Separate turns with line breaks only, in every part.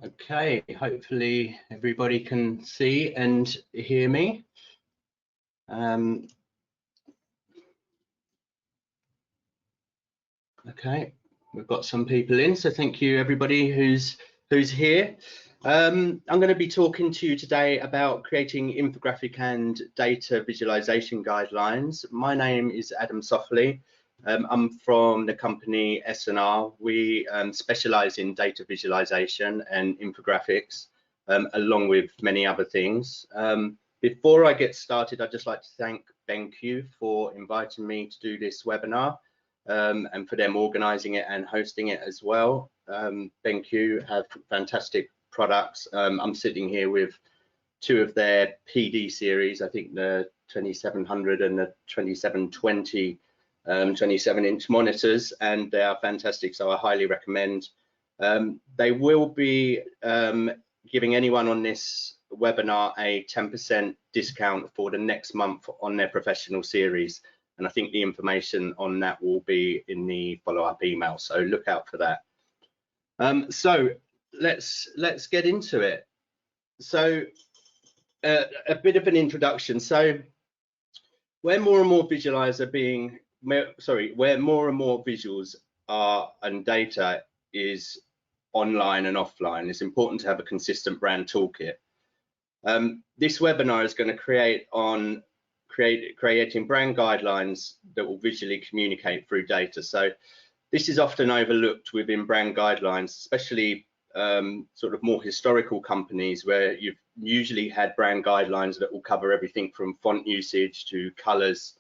Okay, hopefully everybody can see and hear me. Okay, we've got some people in, so thank you everybody who's here. I'm going to be talking to you today about creating infographic and data visualization guidelines. My name is Adam Softley. I'm from the company S&R. We specialize in data visualization and infographics, along with many other things. Before I get started, I'd just like to thank BenQ for inviting me to do this webinar. And for them organizing it and hosting it as well. BenQ have fantastic products. I'm sitting here with two of their PD series, I think the 2700 and the 2720 27-inch monitors, and they are fantastic, so I highly recommend. They will be giving anyone on this webinar a 10% discount for the next month on their professional series. And I think the information on that will be in the follow-up email, so look out for that. So let's get into it. So a bit of an introduction. So where more and more visuals are and data is online and offline, it's important to have a consistent brand toolkit. This webinar is going to creating brand guidelines that will visually communicate through data. So this is often overlooked within brand guidelines, especially sort of more historical companies where you've usually had brand guidelines that will cover everything from font usage to colors,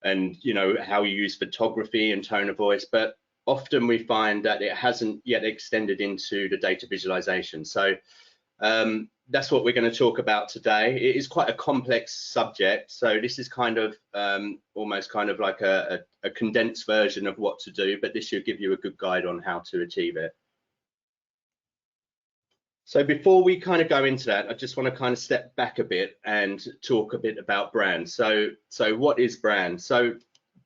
and how you use photography and tone of voice. But often we find that it hasn't yet extended into the data visualization. So that's what we're going to talk about today. It is quite a complex subject, so this is kind of almost kind of like a condensed version of what to do, but this should give you a good guide on how to achieve it. So before we kind of go into that, I just want to kind of step back a bit and talk a bit about brand. So what is brand? So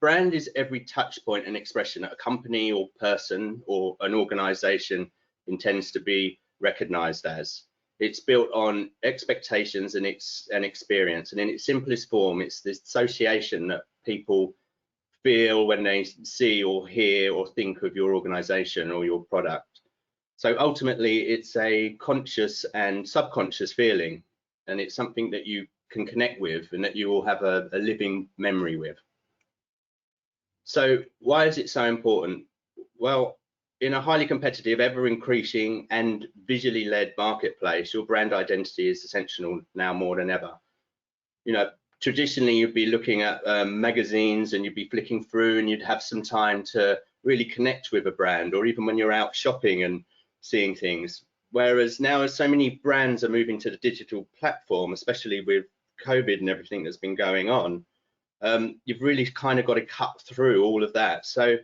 brand is every touch point and expression that a company or person or an organization intends to be recognized as. It's built on expectations and experience, and in its simplest form, it's this association that people feel when they see or hear or think of your organization or your product. So ultimately, it's a conscious and subconscious feeling, and it's something that you can connect with and that you will have a living memory with. So why is it so important? Well, in a highly competitive, ever-increasing and visually led marketplace, your brand identity is essential now more than ever. Traditionally, you'd be looking at magazines and you'd be flicking through and you'd have some time to really connect with a brand, or even when you're out shopping and seeing things. Whereas now, as so many brands are moving to the digital platform, especially with COVID and everything that's been going on, you've really kind of got to cut through all of that. So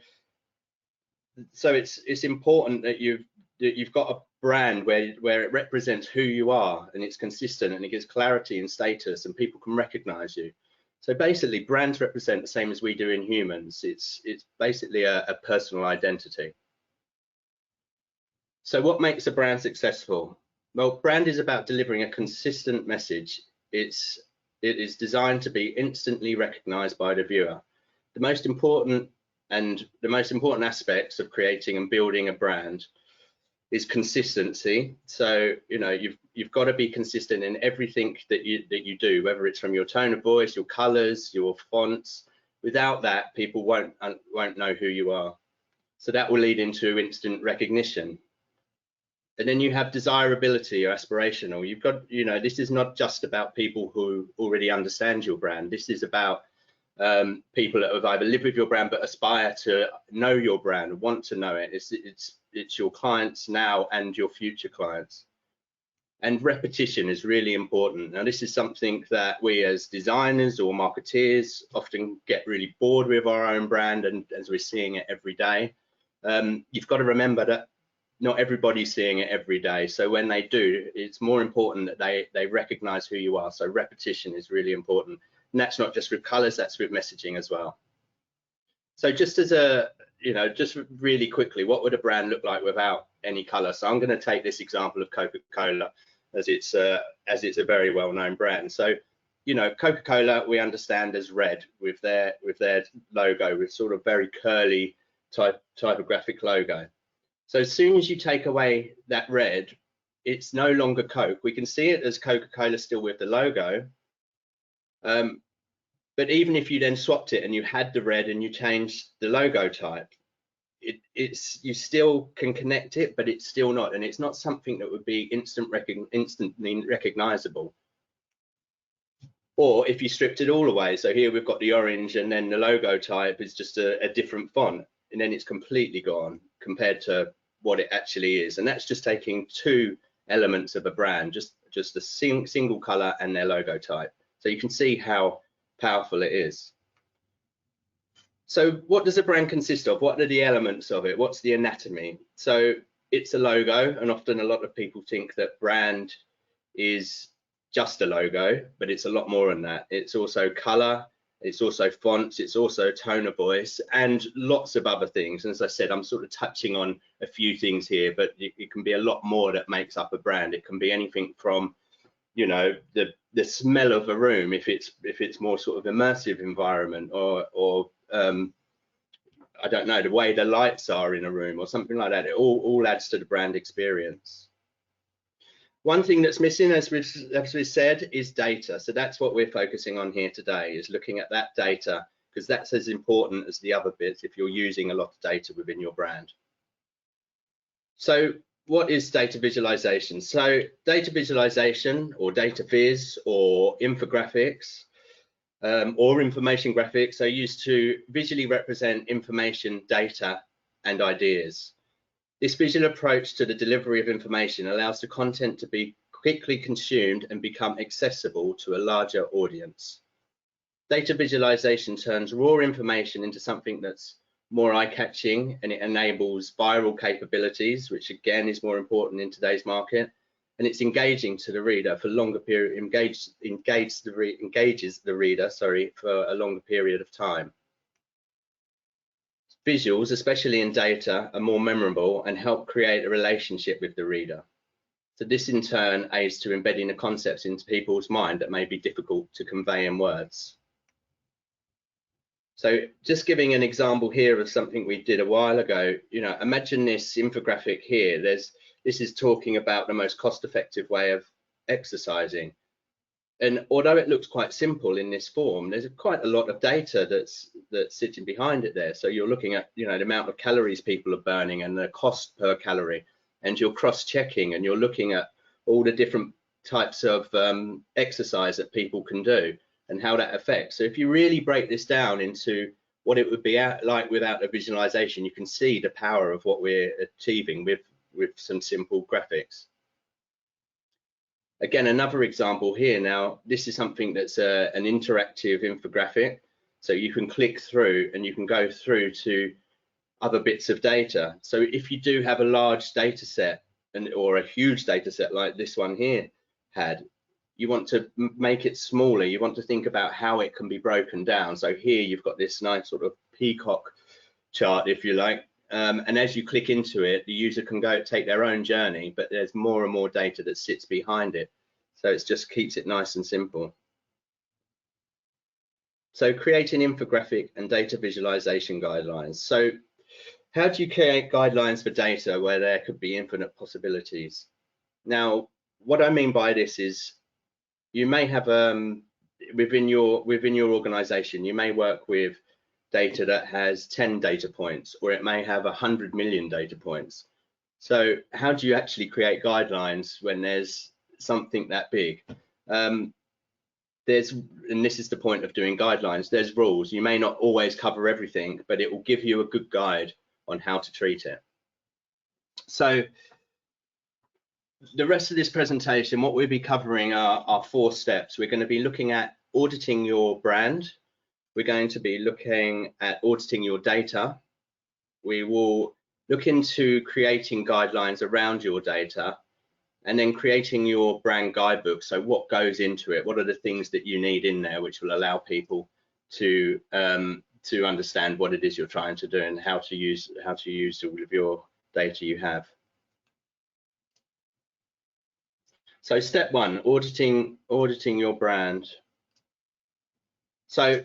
it's important that you've got a brand where it represents who you are and it's consistent and it gives clarity and status and people can recognize you. So basically, brands represent the same as we do in humans. It's basically a personal identity. So what makes a brand successful? Well, brand is about delivering a consistent message. It is designed to be instantly recognized by the viewer. The most important aspects of creating and building a brand is consistency. So you've got to be consistent in everything that you do, whether it's from your tone of voice, your colors, your fonts. Without that, people won't know who you are. So that will lead into instant recognition. And then you have desirability or aspirational. You've got, this is not just about people who already understand your brand. This is about people that have either lived with your brand but aspire to know your brand, want to know it. It's your clients now and your future clients. And repetition is really important. Now, this is something that we as designers or marketeers often get really bored with our own brand, and as we're seeing it every day, you've got to remember that not everybody's seeing it every day. So when they do, it's more important that they recognize who you are. So repetition is really important. And that's not just with colors, that's with messaging as well. So just as a you know, just really quickly, what would a brand look like without any color? So I'm going to take this example of Coca-Cola, as it's a very well-known brand. So, you know, Coca-Cola we understand as red with their logo, with sort of very curly typographic logo. So as soon as you take away that red, it's no longer Coke. We can see it as Coca-Cola still with the logo. But even if you then swapped it and you had the red and you changed the logo type, you still can connect it, but it's still not, and it's not something that would be instantly recognizable. Or if you stripped it all away, so here we've got the orange and then the logo type is just a different font, and then it's completely gone compared to what it actually is. And that's just taking two elements of a brand, just a single color and their logo type. So you can see how powerful it is. So what does a brand consist of? What are the elements of it? What's the anatomy? So it's a logo, and often a lot of people think that brand is just a logo, but it's a lot more than that. It's also color, it's also fonts, it's also tone of voice, and lots of other things. And as I said, I'm sort of touching on a few things here, but it can be a lot more that makes up a brand. It can be anything from, you know, the smell of a room, if it's more sort of immersive environment, or I don't know, the way the lights are in a room or something like that. It all adds to the brand experience. One thing that's missing, as we've said, is data. So that's what we're focusing on here today, is looking at that data, because that's as important as the other bits if you're using a lot of data within your brand. So what is data visualization? So data visualization, or data viz, or infographics, or information graphics are used to visually represent information, data, and ideas. This visual approach to the delivery of information allows the content to be quickly consumed and become accessible to a larger audience. Data visualization turns raw information into something that's more eye-catching, and it enables viral capabilities, which again is more important in today's market, and it's engaging to the reader for longer period, engages the reader, sorry, for a longer period of time. Visuals, especially in data, are more memorable and help create a relationship with the reader. So this in turn aids to embedding the concepts into people's mind that may be difficult to convey in words. So just giving an example here of something we did a while ago, you know, imagine this infographic here. This is talking about the most cost-effective way of exercising. And although it looks quite simple in this form, there's quite a lot of data that's sitting behind it there. So you're looking at, you know, the amount of calories people are burning and the cost per calorie, and you're cross-checking and you're looking at all the different types of exercise that people can do and how that affects. So if you really break this down into what it would be like without a visualization, you can see the power of what we're achieving with some simple graphics. Again, another example here. Now, this is something that's an interactive infographic. So you can click through and you can go through to other bits of data. So if you do have a large data set or a huge data set like this one here had, you want to make it smaller. You want to think about how it can be broken down. So here you've got this nice sort of peacock chart, if you like. And as you click into it, the user can go take their own journey, but there's more and more data that sits behind it. So it just keeps it nice and simple. So creating infographic and data visualization guidelines. So how do you create guidelines for data where there could be infinite possibilities? Now, what I mean by this is you may have within your organization, you may work with data that has 10 data points, or it may have 100 million data points. So how do you actually create guidelines when there's something that big? And this is the point of doing guidelines, there's rules. You may not always cover everything, but it will give you a good guide on how to treat it. So the rest of this presentation, what we'll be covering are 4 steps. We're going to be looking at auditing your brand. We're going to be looking at auditing your data. We will look into creating guidelines around your data, and then creating your brand guidebook. So what goes into it? What are the things that you need in there which will allow people to to understand what it is you're trying to do and how to use all of your data you have. So step one, auditing your brand. So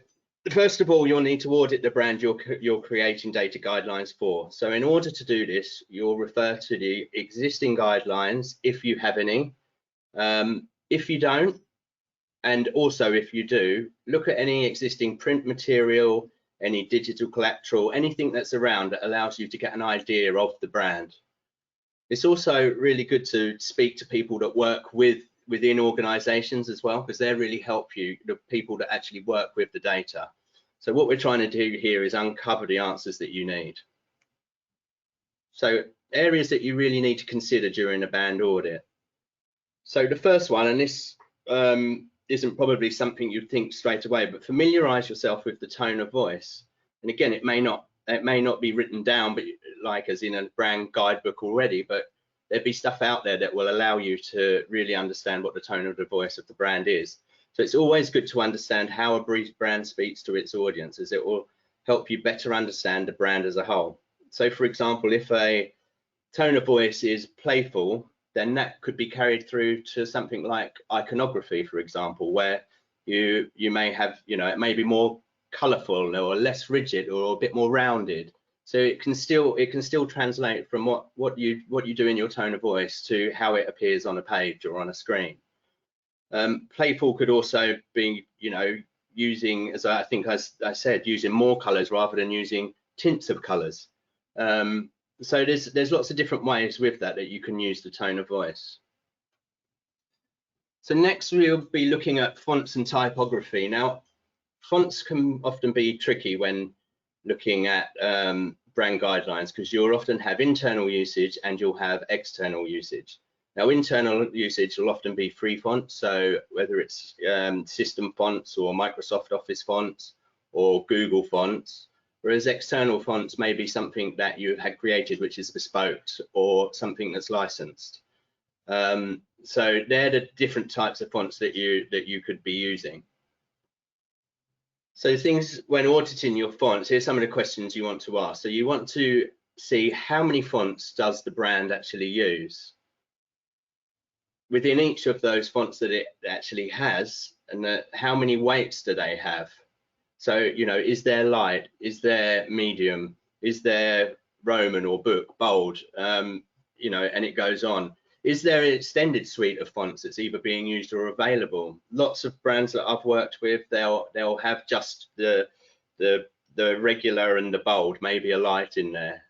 first of all, you'll need to audit the brand you're creating data guidelines for. So in order to do this, you'll refer to the existing guidelines if you have any. If you don't, and also if you do, look at any existing print material, any digital collateral, anything that's around that allows you to get an idea of the brand. It's also really good to speak to people that work within organizations as well, because they really help you, the people that actually work with the data. So what we're trying to do here is uncover the answers that you need. So areas that you really need to consider during a brand audit. So the first one, and this isn't probably something you'd think straight away, but familiarize yourself with the tone of voice. And again, it may not be written down, but like as in a brand guidebook already, but there'd be stuff out there that will allow you to really understand what the tone of the voice of the brand is. So it's always good to understand how a brief brand speaks to its audience, as it will help you better understand the brand as a whole. So for example, if a tone of voice is playful, then that could be carried through to something like iconography, for example, where you may have, it may be more colorful or less rigid or a bit more rounded. So it can still translate from what you do in your tone of voice to how it appears on a page or on a screen. Playful could also be, using, as I think I said, using more colors rather than using tints of colors. So there's lots of different ways with that you can use the tone of voice. So next we'll be looking at fonts and typography. Now, fonts can often be tricky when looking at brand guidelines, because you'll often have internal usage and you'll have external usage. Now, internal usage will often be free fonts, so whether it's system fonts or Microsoft Office fonts or Google fonts, whereas external fonts may be something that you had created which is bespoke or something that's licensed. So they're the different types of fonts that you could be using. So things when auditing your fonts, here's some of the questions you want to ask. So you want to see how many fonts does the brand actually use? Within each of those fonts that it actually has, and how many weights do they have? So, is there light? Is there medium? Is there Roman or book, bold? And it goes on. Is there an extended suite of fonts that's either being used or available? Lots of brands that I've worked with, they'll have just the regular and the bold, maybe a light in there.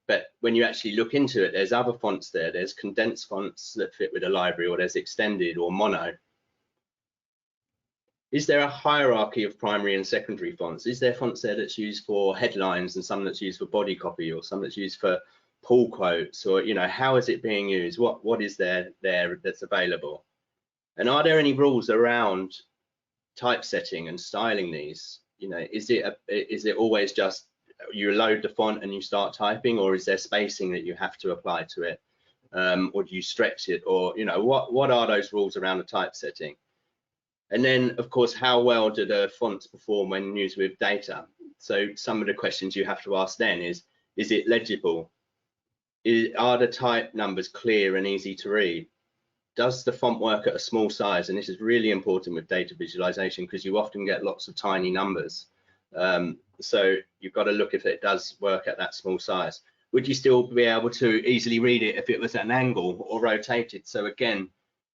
But when you actually look into it, there's other fonts there. There's condensed fonts that fit with a library, or there's extended or mono. Is there a hierarchy of primary and secondary fonts? Is there fonts there that's used for headlines and some that's used for body copy, or some that's used for pull quotes, or how is it being used? What is there that's available? And are there any rules around typesetting and styling these? Is it always just you load the font and you start typing, or is there spacing that you have to apply to it, or do you stretch it, or what are those rules around the typesetting? And then, of course, how well do the fonts perform when used with data? So some of the questions you have to ask then is it legible? Are the type numbers clear and easy to read? Does the font work at a small size? And this is really important with data visualization, because you often get lots of tiny numbers. So you've got to look if it does work at that small size. Would you still be able to easily read it if it was at an angle or rotated? So again,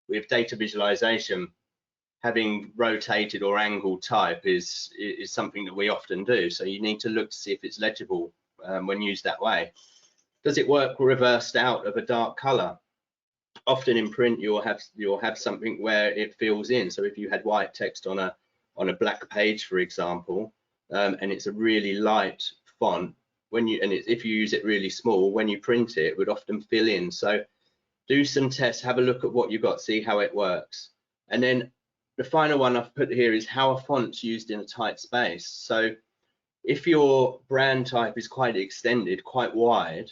with data visualization, having rotated or angled type is something that we often do. So you need to look to see if it's legible when used that way. Does it work reversed out of a dark color? Often in print, you'll have something where it fills in. So if you had white text on a black page, for example, and it's a really light font, if you use it really small, when you print it, it would often fill in. So do some tests, have a look at what you've got, see how it works. And then the final one I've put here is how a font's used in a tight space. So if your brand type is quite extended, quite wide,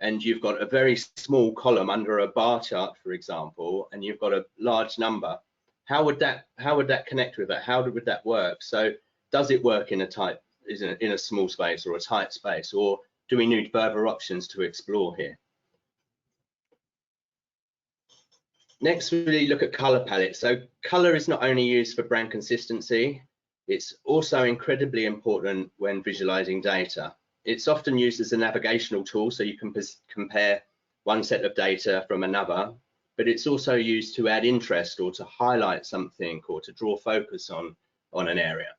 and you've got a very small column under a bar chart, for example, and you've got a large number, how would that connect with that? How would that work? So does it work in a tight is in a small space or a tight space, or do we need further options to explore here? Next, we really look at color palettes. So color is not only used for brand consistency, it's also incredibly important when visualizing data. It's often used as a navigational tool, so you can compare one set of data from another, but it's also used to add interest or to highlight something or to draw focus on an area.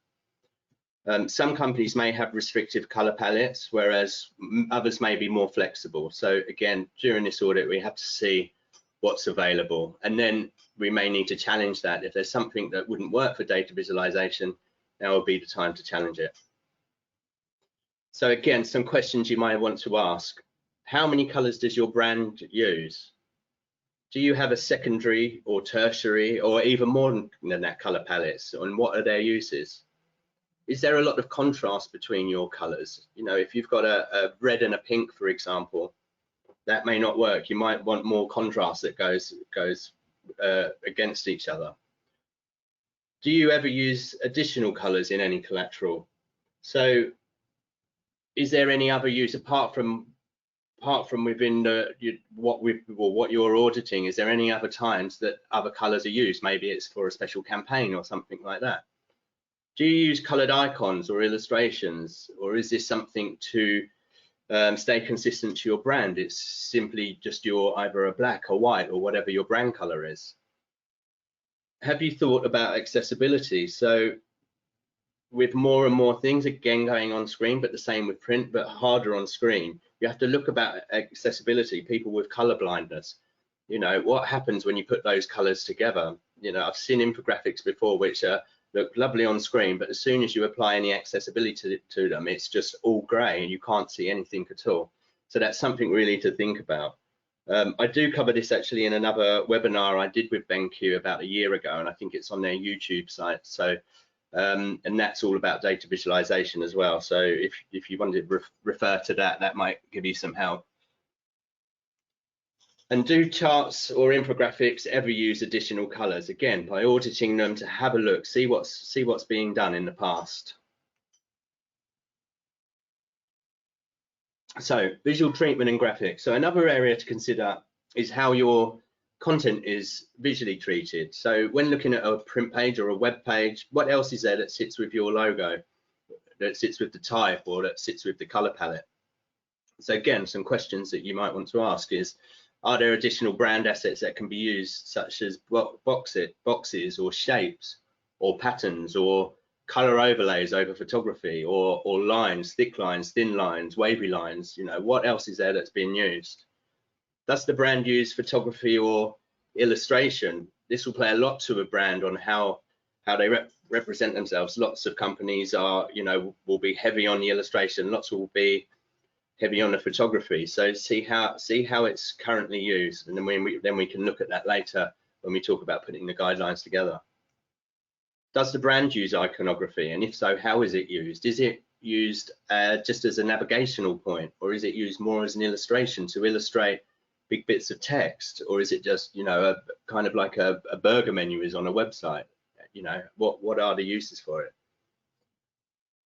Some companies may have restrictive color palettes, whereas others may be more flexible. So again, during this audit, we have to see what's available, and then we may need to challenge that. If there's something that wouldn't work for data visualization, now would be the time to challenge it. So again, some questions you might want to ask. How many colors does your brand use? Do you have a secondary or tertiary or even more than that color palettes, and what are their uses? Is there a lot of contrast between your colors? You know, if you've got a red and a pink, for example, that may not work. You might want more contrast that goes against each other. Do you ever use additional colors in any collateral? So is there any other use apart from within what you're auditing? Is there any other times that other colors are used? Maybe it's for a special campaign or something like that. Do you use colored icons or illustrations, or is this something to stay consistent to your brand? It's simply just your either a black or white or whatever your brand color is. Have you thought about accessibility? So with more and more things again going on screen, but the same with print, but harder on screen, you have to look about accessibility. People with color blindness, you know, what happens when you put those colors together? You know, I've seen infographics before which look lovely on screen, but as soon as you apply any accessibility to them, it's just all grey and you can't see anything at all. So that's something really to think about. I do cover this actually in another webinar I did with BenQ about a year ago, and I think it's on their YouTube site. So and that's all about data visualization as well. So if you wanted to refer to that, that might give you some help. And do charts or infographics ever use additional colors? Again, by auditing them to have a look, see what's being done in the past. So visual treatment and graphics. So another area to consider is how your content is visually treated. So when looking at a print page or a web page, what else is there that sits with your logo, that sits with the type, or that sits with the color palette? So again, some questions that you might want to ask is, are there additional brand assets that can be used, such as boxes or shapes or patterns or color overlays over photography, or lines, thick lines, thin lines, wavy lines? You know, what else is there that's being used? Does the brand use photography or illustration? This will play a lot to a brand on how they represent themselves. Lots of companies are, you know, will be heavy on the illustration, lots will be heavy on the photography. So see how it's currently used, and then we can look at that later when we talk about putting the guidelines together. Does the brand use iconography, and if so, how is it used? Is it used just as a navigational point, or is it used more as an illustration to illustrate big bits of text, or is it just, you know, a kind of like a burger menu is on a website? You know, what are the uses for it?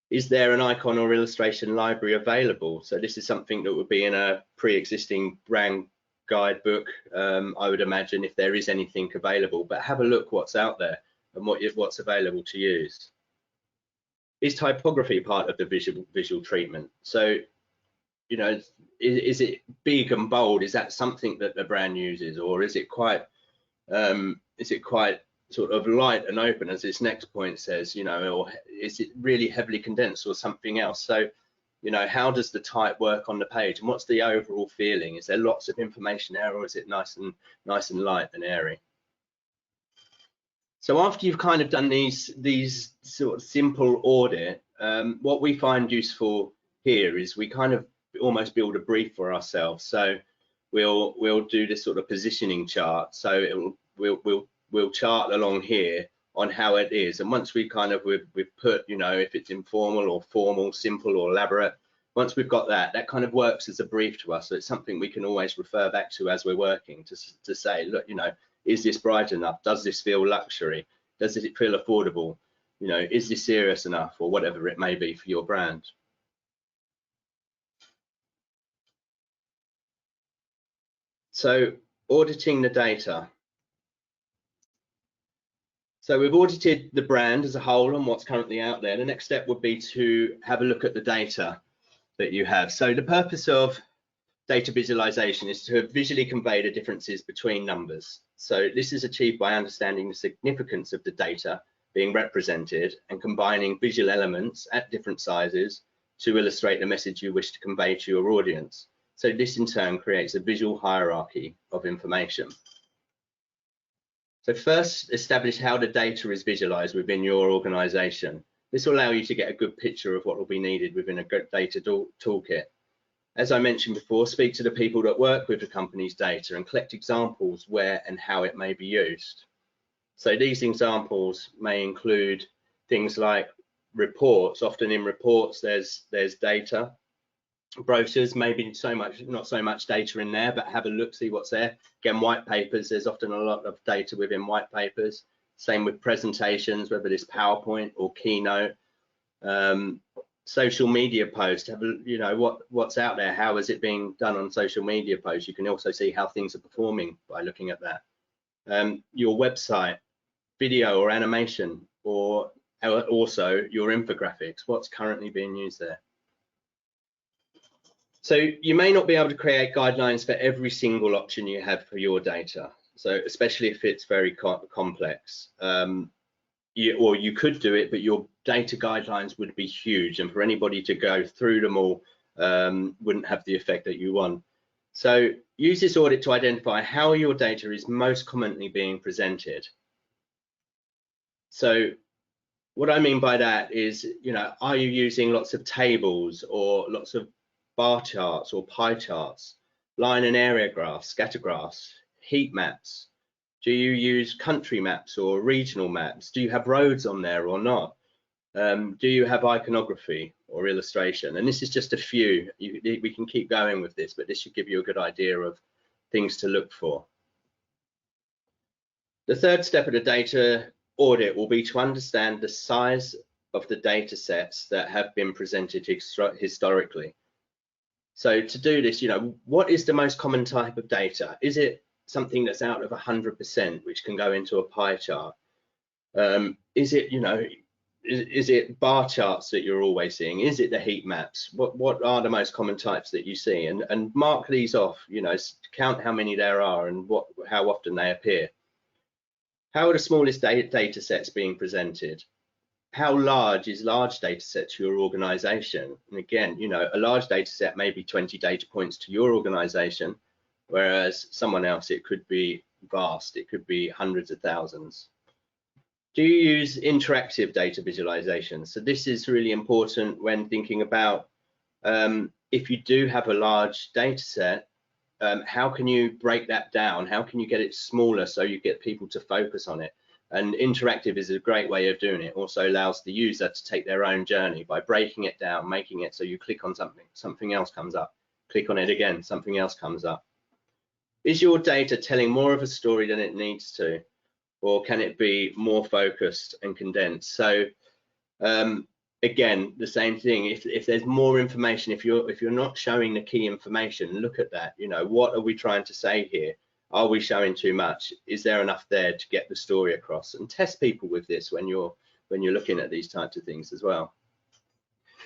Is there an icon or illustration library available? So this is something that would be in a pre-existing brand guidebook, I would imagine, if there is anything available. But have a look what's out there and what's available to use. Is typography part of the visual treatment? So, you know, is it big and bold? Is that something that the brand uses, or is it quite sort of light and open, as this next point says, you know, or is it really heavily condensed or something else? So, you know, how does the type work on the page, and what's the overall feeling? Is there lots of information there, or is it nice and light and airy? So after you've kind of done these sort of simple audit, what we find useful here is we kind of almost build a brief for ourselves. So we'll do this sort of positioning chart. So we'll chart along here on how it is, and once we kind of we've put, you know, if it's informal or formal, simple or elaborate, once we've got that kind of works as a brief to us. So it's something we can always refer back to as we're working to say, look, you know, is this bright enough? Does this feel luxury? Does it feel affordable? You know, is this serious enough, or whatever it may be for your brand. So auditing the data. So we've audited the brand as a whole and what's currently out there. The next step would be to have a look at the data that you have. So the purpose of data visualization is to visually convey the differences between numbers. So this is achieved by understanding the significance of the data being represented and combining visual elements at different sizes to illustrate the message you wish to convey to your audience. So this in turn creates a visual hierarchy of information. So first, establish how the data is visualized within your organization. This will allow you to get a good picture of what will be needed within a good data toolkit. As I mentioned before, speak to the people that work with the company's data and collect examples where and how it may be used. So these examples may include things like reports. Often in reports, there's data. Brochures, maybe not so much data in there, but have a look, see what's there. Again, white papers, there's often a lot of data within white papers. Same with presentations, whether it's PowerPoint or Keynote. Social media posts, have a, you know, what's out there, how is it being done on social media posts. You can also see how things are performing by looking at that. Your website, video or animation, or also your infographics, what's currently being used there. So you may not be able to create guidelines for every single option you have for your data. So especially if it's very complex, or you could do it, but your data guidelines would be huge, and for anybody to go through them all wouldn't have the effect that you want. So use this audit to identify how your data is most commonly being presented. So what I mean by that is, you know, are you using lots of tables or lots of bar charts or pie charts, line and area graphs, scatter graphs, heat maps? Do you use country maps or regional maps? Do you have roads on there or not? Do you have iconography or illustration? And this is just a few. We can keep going with this, but this should give you a good idea of things to look for. The third step of the data audit will be to understand the size of the data sets that have been presented historically. So to do this, you know, what is the most common type of data? Is it something that's out of 100%, which can go into a pie chart? Is it, you know, is it bar charts that you're always seeing? Is it the heat maps? What are the most common types that you see? And mark these off, you know, count how many there are and how often they appear. How are the smallest data sets being presented? How large is large data set to your organization? And again, you know, a large data set may be 20 data points to your organization, whereas someone else, it could be vast, it could be hundreds of thousands. Do you use interactive data visualization? So this is really important when thinking about if you do have a large data set, how can you break that down? How can you get it smaller so you get people to focus on it? And interactive is a great way of doing it. Also allows the user to take their own journey by breaking it down, making it so you click on something, something else comes up. Click on it again, something else comes up. Is your data telling more of a story than it needs to? Or can it be more focused and condensed? So again, the same thing. If there's more information, if you're not showing the key information, look at that. You know, what are we trying to say here? Are we showing too much? Is there enough there to get the story across? And test people with this when you're looking at these types of things as well.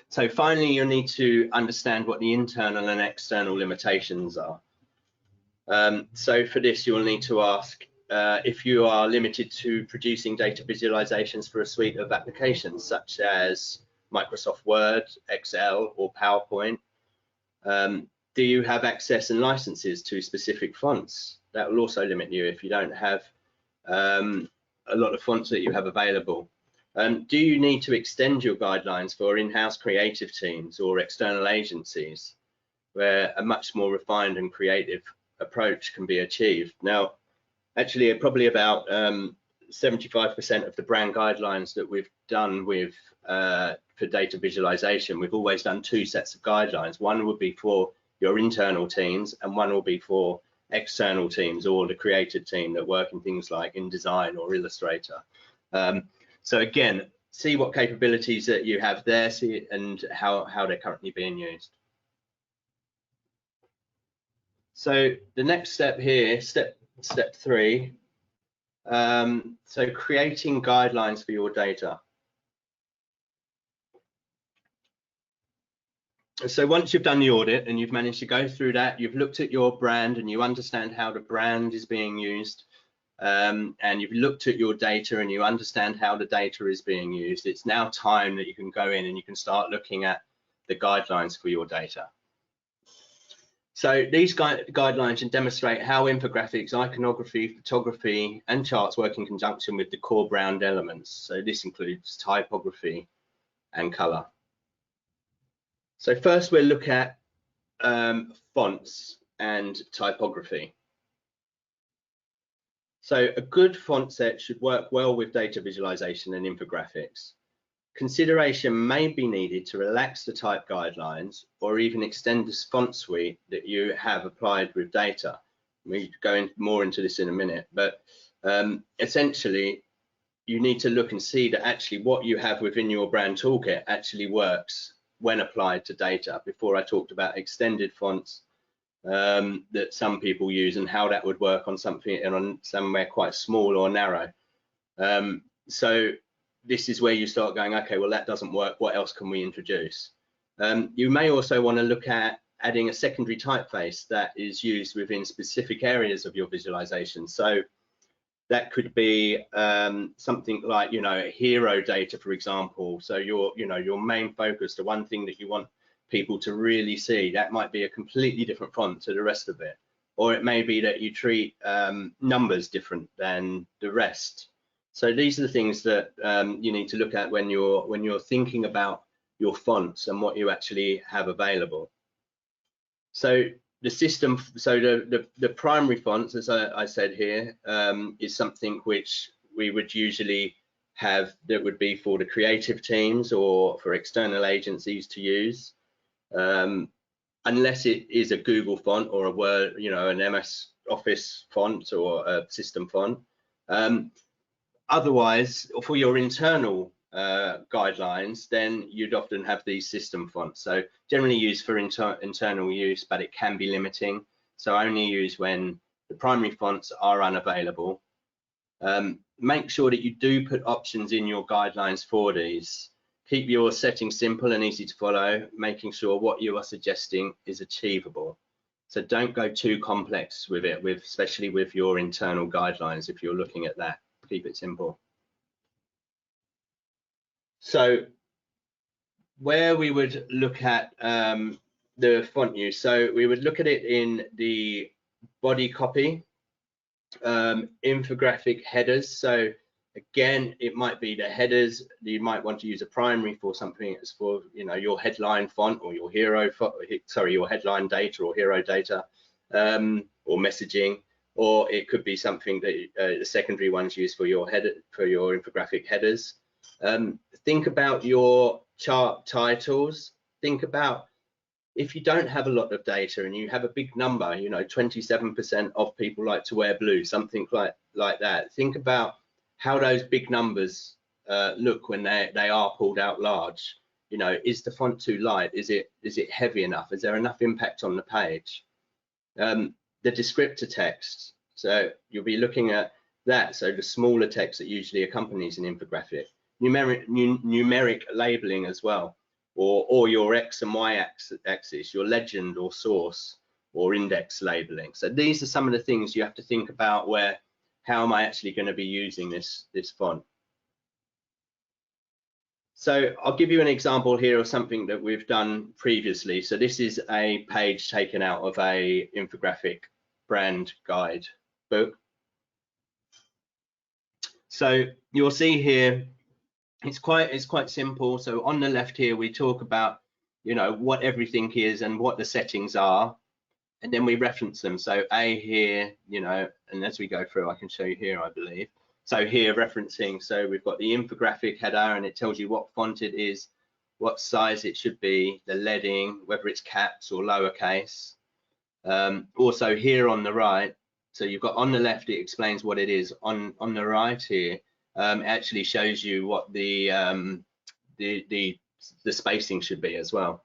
So finally, you'll need to understand what the internal and external limitations are. So for this, you'll need to ask if you are limited to producing data visualizations for a suite of applications such as Microsoft Word, Excel, or PowerPoint. Do you have access and licenses to specific fonts? That will also limit you if you don't have a lot of fonts that you have available. Do you need to extend your guidelines for in-house creative teams or external agencies where a much more refined and creative approach can be achieved? Now, actually, probably about 75% of the brand guidelines that we've done with for data visualization, we've always done two sets of guidelines. One would be for your internal teams, and one will be for external teams or the creative team that work in things like InDesign or Illustrator. So again, see what capabilities that you have there, see and how they're currently being used. So the next step here, step 3, so creating guidelines for your data. So once you've done the audit and you've managed to go through that, you've looked at your brand and you understand how the brand is being used, and you've looked at your data and you understand how the data is being used, it's now time that you can go in and you can start looking at the guidelines for your data. So these guidelines can demonstrate how infographics, iconography, photography, and charts work in conjunction with the core brand elements. So this includes typography and color. So first we'll look at fonts and typography. So a good font set should work well with data visualization and infographics. Consideration may be needed to relax the type guidelines or even extend this font suite that you have applied with data. We go more into this in a minute, but essentially you need to look and see that actually what you have within your brand toolkit actually works when applied to data. Before I talked about extended fonts that some people use and how that would work on something and on somewhere quite small or narrow. So this is where you start going, okay, well, that doesn't work. What else can we introduce? You may also want to look at adding a secondary typeface that is used within specific areas of your visualization. So that could be something like, hero data, for example. So your main focus, the one thing that you want people to really see, that might be a completely different font to the rest of it. Or it may be that you treat numbers different than the rest. So these are the things that you need to look at when you're thinking about your fonts and what you actually have available. So the system, so the primary fonts, as I said here, is something which we would usually have that would be for the creative teams or for external agencies to use, unless it is a Google font or a Word, an MS Office font or a system font. Otherwise, for your internal guidelines, then you'd often have these system fonts. So generally used for internal use, but it can be limiting. So only use when the primary fonts are unavailable. Make sure that you do put options in your guidelines for these. Keep your settings simple and easy to follow, making sure what you are suggesting is achievable. So don't go too complex with it, especially with your internal guidelines if you're looking at that. Keep it simple. So where we would look at the font use, so we would look at it in the body copy, infographic headers. So again, it might be the headers. You might want to use a primary for something that's for your headline font or your hero, your headline data or hero data, or messaging. Or it could be something that the secondary ones used for your infographic headers. Think about your chart titles. Think about if you don't have a lot of data and you have a big number, 27% of people like to wear blue, something like that. Think about how those big numbers look when they are pulled out large. Is the font too light? Is it heavy enough? Is there enough impact on the page? The descriptor text, so you'll be looking at that. So the smaller text that usually accompanies an infographic, numeric labeling as well, or your X and Y axis, your legend or source or index labeling. So these are some of the things you have to think about how am I actually going to be using this font. So I'll give you an example here of something that we've done previously. So this is a page taken out of a infographic brand guide book. So you'll see here, it's quite simple. So on the left here, we talk about, what everything is and what the settings are, and then we reference them. So A here, and as we go through, I can show you here, I believe. So here referencing, so we've got the infographic header and it tells you what font it is, what size it should be, the leading, whether it's caps or lowercase. Also here on the right, so you've got on the left, it explains what it is. On the right here, it actually shows you what the spacing should be as well.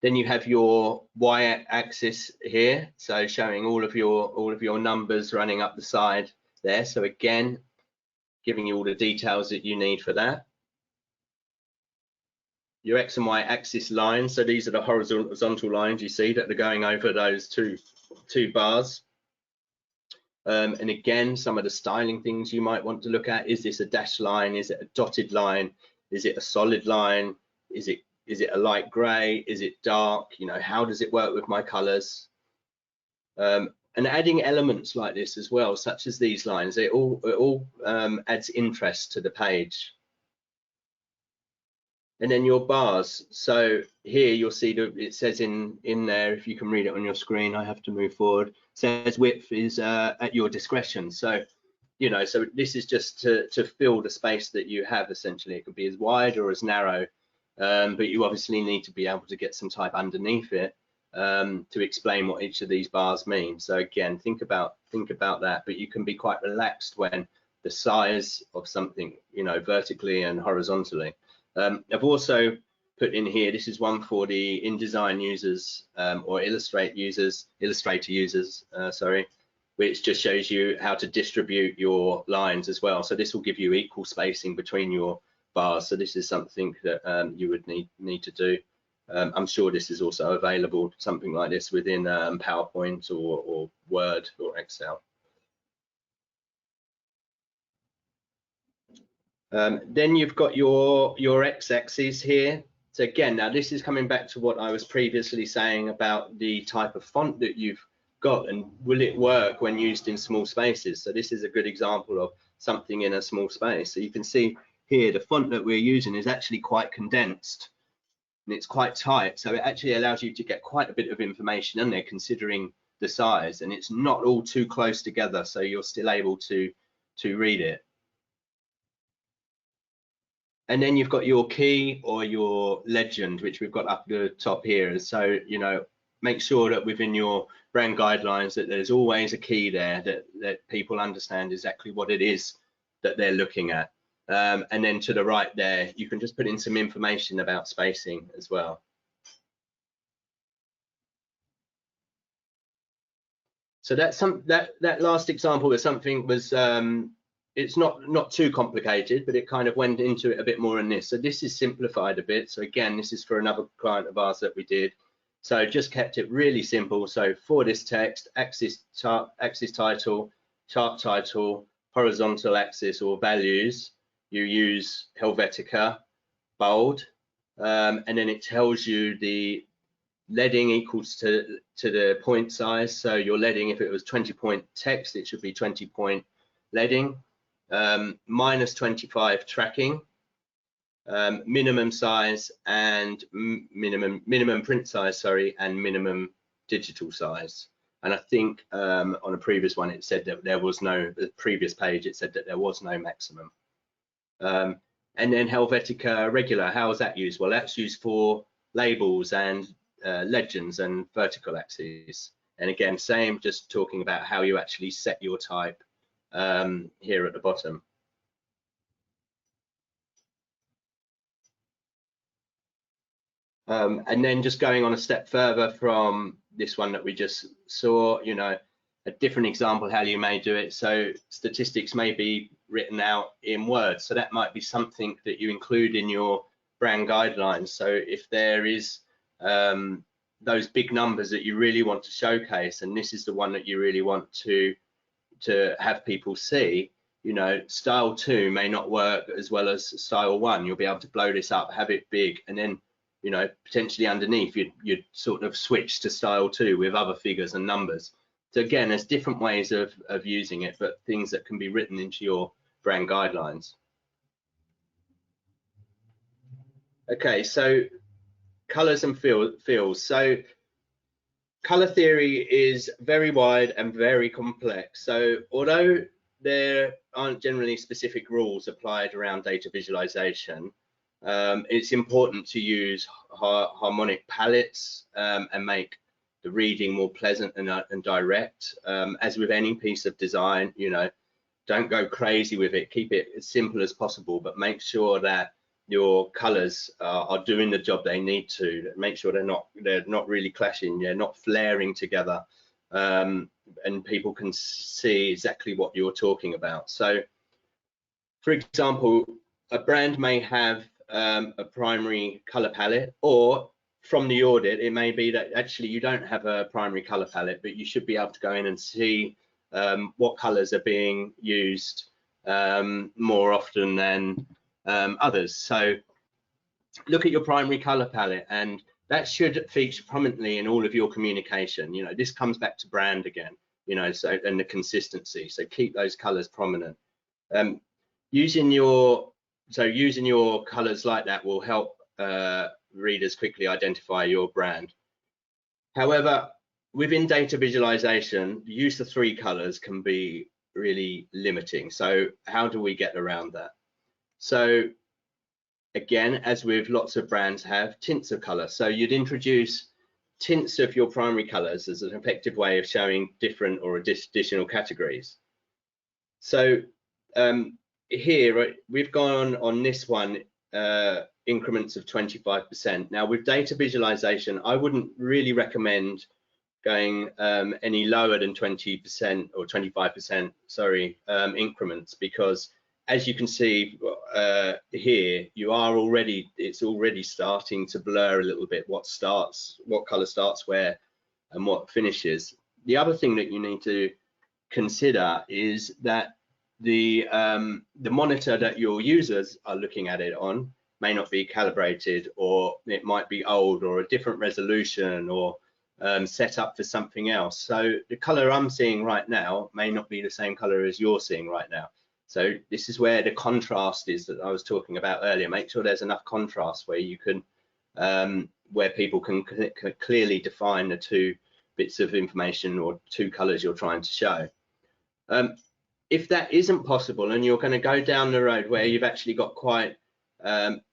Then you have your y-axis here, so showing all of your numbers running up the side there. So again, giving you all the details that you need for that. Your x and y axis lines, so these are the horizontal lines you see that are going over those two bars. And again, some of the styling things you might want to look at: is this a dashed line? Is it a dotted line? Is it a solid line? Is it a light gray? Is it dark? You know, how does it work with my colors? And adding elements like this as well, such as these lines, it all adds interest to the page. And then your bars. So here you'll see that it says in there, if you can read it on your screen, I have to move forward. It says width is at your discretion. So, you know, so this is just to fill the space that you have. Essentially, it could be as wide or as narrow, but you obviously need to be able to get some type underneath it to explain what each of these bars mean. So again, think about that. But you can be quite relaxed when the size of something, you know, vertically and horizontally. I've also put in here, this is one for the InDesign users or Illustrator users, sorry, which just shows you how to distribute your lines as well. So this will give you equal spacing between your bars. So this is something that you would need to do. I'm sure this is also available, something like this, within PowerPoint or Word or Excel. Then you've got your x-axis here. So again, now this is coming back to what I was previously saying about the type of font that you've got and will it work when used in small spaces. So this is a good example of something in a small space. So you can see here the font that we're using is actually quite condensed and it's quite tight. So it actually allows you to get quite a bit of information in there considering the size, and it's not all too close together, so you're still able to read it. And then you've got your key or your legend, which we've got up the top here. So, you know, make sure that within your brand guidelines that there's always a key there that people understand exactly what it is that they're looking at. And then to the right there, you can just put in some information about spacing as well. So that's that last example was something was it's not too complicated, but it kind of went into it a bit more in this. So this is simplified a bit. So again, this is for another client of ours that we did. So just kept it really simple. So for this text, axis title, chart title, horizontal axis or values, you use Helvetica, bold, and then it tells you the leading equals to the point size. So your leading, if it was 20-point text, it should be 20-point leading. Minus 25 tracking, minimum size and minimum print size, sorry, and minimum digital size. And I think on a previous one it said that there was no, the previous page it said that there was no maximum. And then Helvetica regular, how is that used? Well, that's used for labels and legends and vertical axes. And again, same, just talking about how you actually set your type here at the bottom. And then just going on a step further from this one that we just saw, you know, a different example how you may do it. So statistics may be written out in words. So that might be something that you include in your brand guidelines. So if there is those big numbers that you really want to showcase, and this is the one that you really want to have people see, you know, style 2 may not work as well as style 1. You'll be able to blow this up, have it big, and then, you know, potentially underneath you'd sort of switch to style 2 with other figures and numbers. So again, there's different ways of using it, but things that can be written into your brand guidelines. Okay, so colors and feels. So color theory is very wide and very complex. So although there aren't generally specific rules applied around data visualization, it's important to use harmonic palettes and make the reading more pleasant and direct. As with any piece of design, you know, don't go crazy with it. Keep it as simple as possible, but make sure that your colors are doing the job they need to. Make sure they're not really clashing, they're not flaring together, and people can see exactly what you're talking about. So for example, a brand may have a primary color palette, or from the audit it may be that actually you don't have a primary color palette, but you should be able to go in and see what colors are being used more often than others. So look at your primary color palette, and that should feature prominently in all of your communication. You know, this comes back to brand again, you know, so, and the consistency. So keep those colors prominent. Using your colors like that will help readers quickly identify your brand. However, within data visualization, the use of 3 colors can be really limiting. So how do we get around that? So again, as with lots of brands have, tints of color. So you'd introduce tints of your primary colors as an effective way of showing different or additional categories. So here we've gone on this one increments of 25%. Now with data visualization, I wouldn't really recommend going any lower than 20% or 25%, sorry, increments, because as you can see here, it's already starting to blur a little bit what color starts where and what finishes. The other thing that you need to consider is that the monitor that your users are looking at it on may not be calibrated, or it might be old or a different resolution, or set up for something else. So the color I'm seeing right now may not be the same color as you're seeing right now. So this is where the contrast is that I was talking about earlier. Make sure there's enough contrast where you can where people can clearly define the 2 bits of information or 2 colors you're trying to show. If that isn't possible and you're going to go down the road where you've actually got quite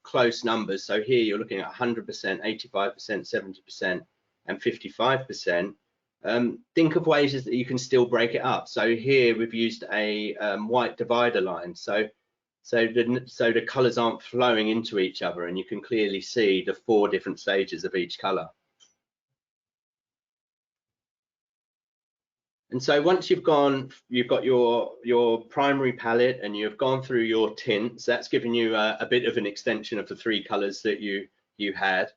close numbers, so here you're looking at 100%, 85%, 70% and 55%, think of ways that you can still break it up. So here we've used a white divider line, so the colors aren't flowing into each other, and you can clearly see the 4 different stages of each color. And so once you've got your primary palette and you've gone through your tints, that's given you a bit of an extension of the 3 colors that you had.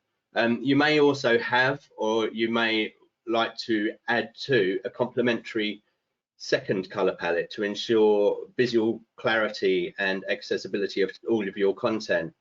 You may also have, or you may like to add to, a complementary second color palette to ensure visual clarity and accessibility of all of your content.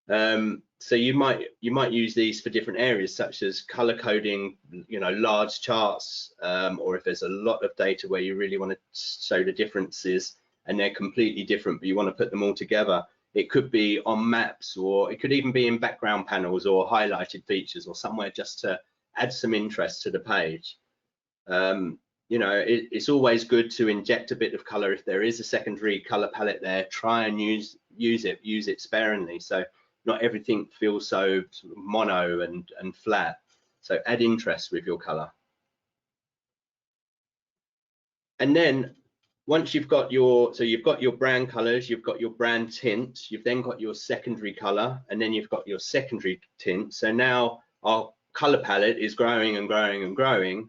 So you might use these for different areas, such as color coding, you know, large charts, or if there's a lot of data where you really want to show the differences and they're completely different, but you want to put them all together. It could be on maps, or it could even be in background panels or highlighted features, or somewhere just to add some interest to the page. You know, it's always good to inject a bit of color if there is a secondary color palette there. Try and use it sparingly, so not everything feels so mono and flat. So add interest with your color. And then once you've got your brand colors, you've got your brand tints, you've then got your secondary color, and then you've got your secondary tint. So now our color palette is growing and growing and growing.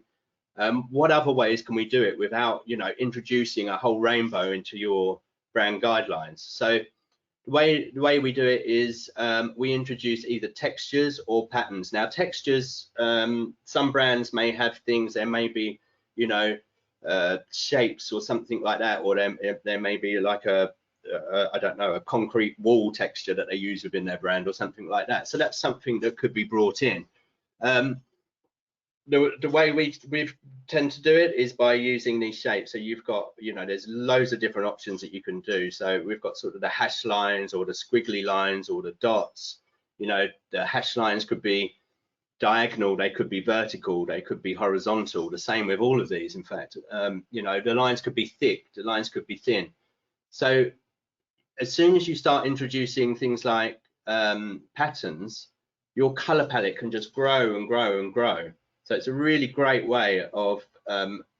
What other ways can we do it without, you know, introducing a whole rainbow into your brand guidelines? So the way we do it is we introduce either textures or patterns. Now textures, some brands may have things, there may be, you know, shapes or something like that, or there may be like I don't know, a concrete wall texture that they use within their brand or something like that. So that's something that could be brought in. The way we tend to do it is by using these shapes. So you've got, you know, there's loads of different options that you can do. So we've got sort of the hash lines or the squiggly lines or the dots. You know, the hash lines could be diagonal, they could be vertical, they could be horizontal. The same with all of these, in fact. You know, the lines could be thick, the lines could be thin. So as soon as you start introducing things like patterns, your color palette can just grow and grow and grow. So it's a really great way of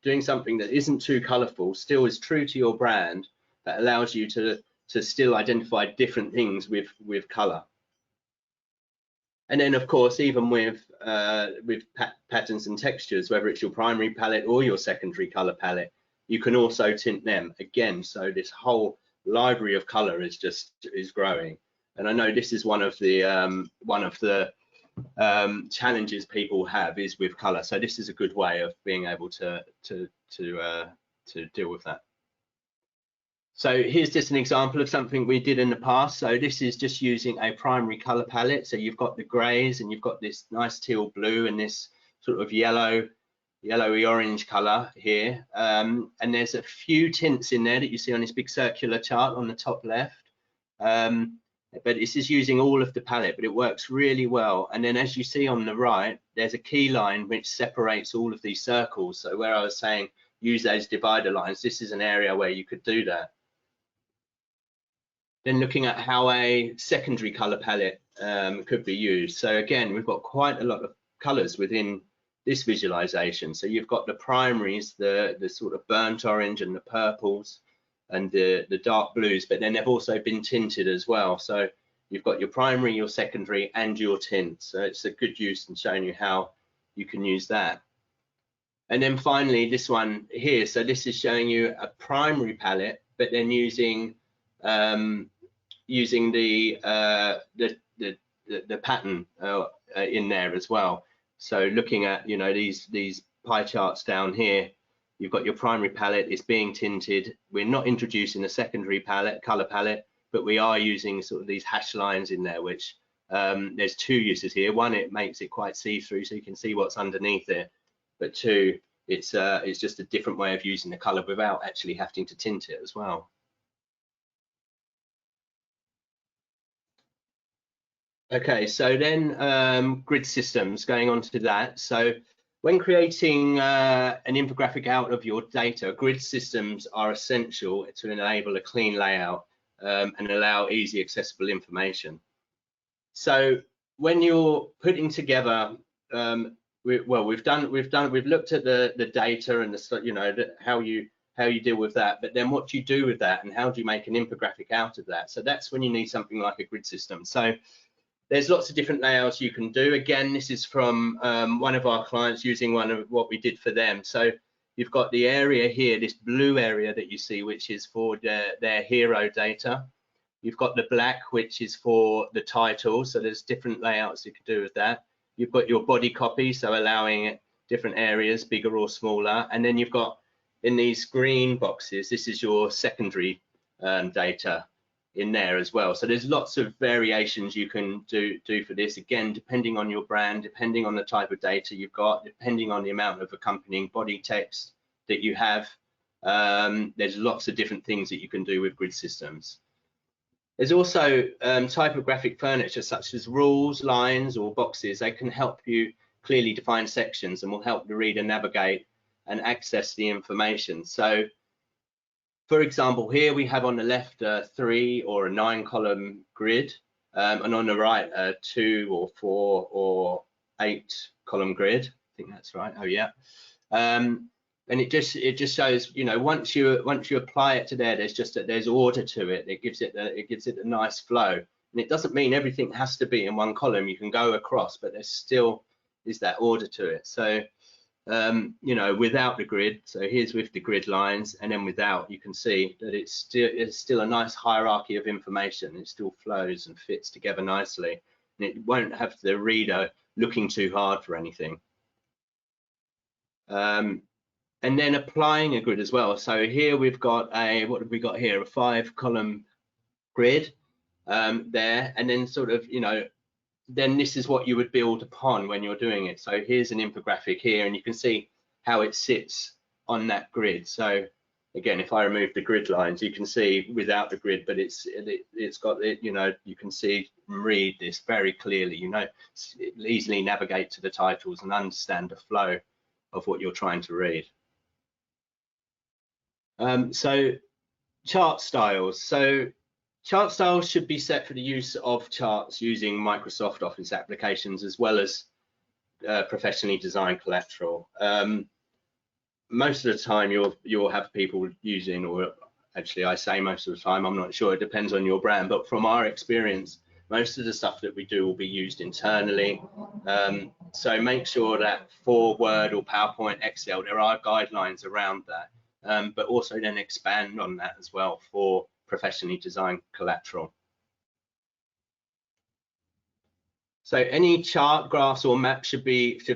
doing something that isn't too colourful, still is true to your brand, that allows you to still identify different things with colour. And then, of course, even with patterns and textures, whether it's your primary palette or your secondary colour palette, you can also tint them again. So this whole library of colour is growing. And I know this is one of the challenges people have is with colour. So this is a good way of being able to deal with that. So here's just an example of something we did in the past. So this is just using a primary color palette. So you've got the grays and you've got this nice teal blue and this sort of yellowy orange color here. And there's a few tints in there that you see on this big circular chart on the top left. But this is using all of the palette, but it works really well. And then as you see on the right, there's a key line which separates all of these circles. So where I was saying use those divider lines, this is an area where you could do that. Then looking at how a secondary color palette could be used. So again, we've got quite a lot of colors within this visualization. So you've got the primaries, the sort of burnt orange and the purples and the dark blues, but then they've also been tinted as well. So you've got your primary, your secondary, and your tint. So it's a good use in showing you how you can use that. And then finally, this one here. So this is showing you a primary palette, but then using the pattern in there as well. So looking at, you know, these pie charts down here, you've got your primary palette is being tinted. We're not introducing a secondary palette, color palette, but we are using sort of these hash lines in there, which there's two uses here. One, it makes it quite see-through, so you can see what's underneath it. But two, it's just a different way of using the color without actually having to tint it as well. Okay, so then grid systems, going on to that. So when creating an infographic out of your data, grid systems are essential to enable a clean layout and allow easy accessible information. So when you're putting together, we've looked at the data and the, you know, how you deal with that, but then what do you do with that and how do you make an infographic out of that? So that's when you need something like a grid system. So there's lots of different layouts you can do. Again, this is from one of our clients using one of what we did for them. So you've got the area here, this blue area that you see, which is for their hero data. You've got the black, which is for the title. So there's different layouts you can do with that. You've got your body copy, so allowing different areas, bigger or smaller. And then you've got in these green boxes, this is your secondary data in there as well. So there's lots of variations you can do for this, again, depending on your brand, depending on the type of data you've got, depending on the amount of accompanying body text that you have. There's lots of different things that you can do with grid systems. There's also typographic furniture such as rules, lines, or boxes. They can help you clearly define sections and will help the reader navigate and access the information. So for example, here we have on the left a 3 or a 9 column grid, and on the right a 2 or 4 or 8 column grid. I think that's right. Oh yeah. And it just shows, you know, once you apply it to there, there's order to it. It gives it a nice flow, and it doesn't mean everything has to be in one column. You can go across, but there's still is that order to it. So you know, without the grid, so here's with the grid lines, and then without, you can see that it's still a nice hierarchy of information. It still flows and fits together nicely, and it won't have the reader looking too hard for anything. And then applying a grid as well. So here we've got what have we got here? A 5 column grid there, and then sort of, you know, then this is what you would build upon when you're doing it. So here's an infographic here, and you can see how it sits on that grid. So again, if I remove the grid lines, you can see without the grid, but it's got it, you know, you can see and read this very clearly, you know, easily navigate to the titles and understand the flow of what you're trying to read. So chart styles. So chart styles should be set for the use of charts using Microsoft Office applications, as well as professionally designed collateral. Most of the time you'll have people using, or actually I say most of the time, I'm not sure, it depends on your brand, but from our experience, most of the stuff that we do will be used internally. So make sure that for Word or PowerPoint, Excel, there are guidelines around that, but also then expand on that as well for professionally designed collateral. So any chart, graphs or map should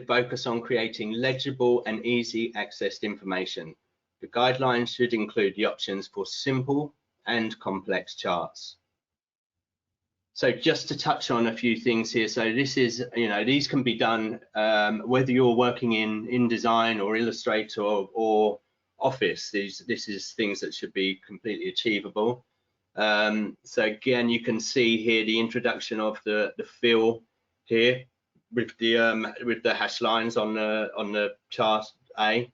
focus on creating legible and easy accessed information. The guidelines should include the options for simple and complex charts. So just to touch on a few things here. So this is, these can be done whether you're working in InDesign or Illustrator or Office. This is things that should be completely achievable. So again, you can see here the introduction of the fill here with the hash lines on the chart A.